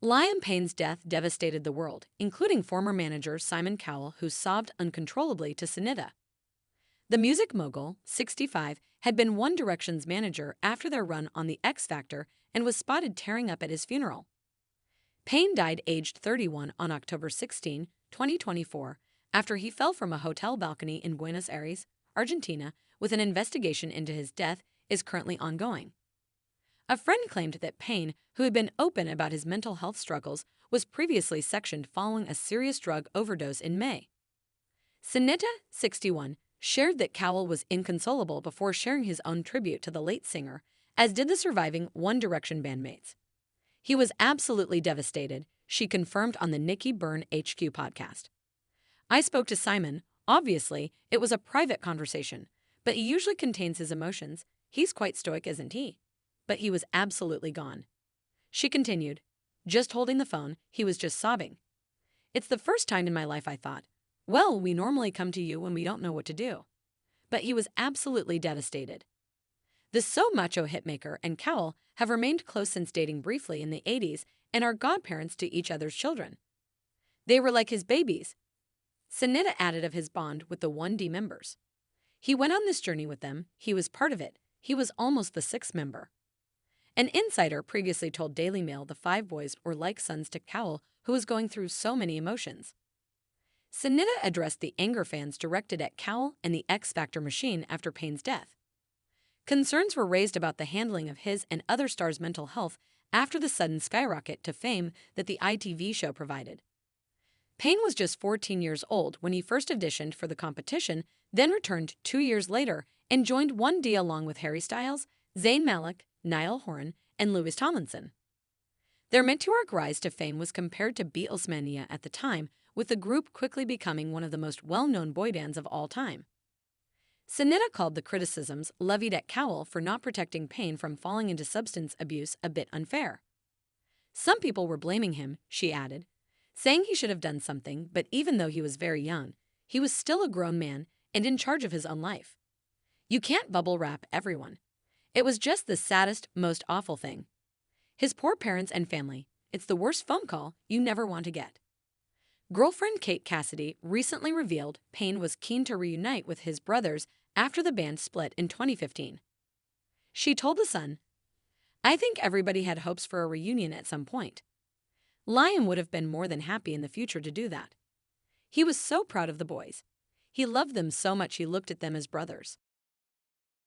Liam Payne's death devastated the world, including former manager Simon Cowell, who sobbed uncontrollably to Sinita. The music mogul, 65, had been One Direction's manager after their run on The X Factor and was spotted tearing up at his funeral. Payne died aged 31 on October 16, 2024, after he fell from a hotel balcony in Buenos Aires, Argentina, with an investigation into his death is currently ongoing. A friend claimed that Payne, who had been open about his mental health struggles, was previously sectioned following a serious drug overdose in May. Sinita, 61, shared that Cowell was inconsolable before sharing his own tribute to the late singer, as did the surviving One Direction bandmates. He was absolutely devastated, she confirmed on the Nikki Byrne HQ podcast. I spoke to Simon. Obviously, it was a private conversation, but he usually contains his emotions. He's quite stoic, isn't he? But he was absolutely gone. She continued, just holding the phone, he was just sobbing. It's the first time in my life I thought, well, we normally come to you when we don't know what to do. But he was absolutely devastated. The So Macho hitmaker and Cowell have remained close since dating briefly in the 80s and are godparents to each other's children. They were like his babies. Sinita added of his bond with the 1D members. He went on this journey with them, he was part of it, he was almost the sixth member. An insider previously told Daily Mail the five boys were like sons to Cowell, who was going through so many emotions. Sinita addressed the anger fans directed at Cowell and the X Factor machine after Payne's death. Concerns were raised about the handling of his and other stars' mental health after the sudden skyrocket to fame that the ITV show provided. Payne was just 14 years old when he first auditioned for the competition, then returned 2 years later and joined 1D along with Harry Styles, Zayn Malik, Niall Horan, and Louis Tomlinson. Their meteoric rise to fame was compared to Beatlesmania at the time, with the group quickly becoming one of the most well-known boy bands of all time. Sinita called the criticisms levied at Cowell for not protecting Payne from falling into substance abuse a bit unfair. Some people were blaming him, she added, saying he should have done something, but even though he was very young, he was still a grown man and in charge of his own life. You can't bubble wrap everyone. It was just the saddest, most awful thing. His poor parents and family, it's the worst phone call you never want to get. Girlfriend Kate Cassidy recently revealed Payne was keen to reunite with his brothers after the band split in 2015. She told The Sun, I think everybody had hopes for a reunion at some point. Liam would have been more than happy in the future to do that. He was so proud of the boys. He loved them so much he looked at them as brothers.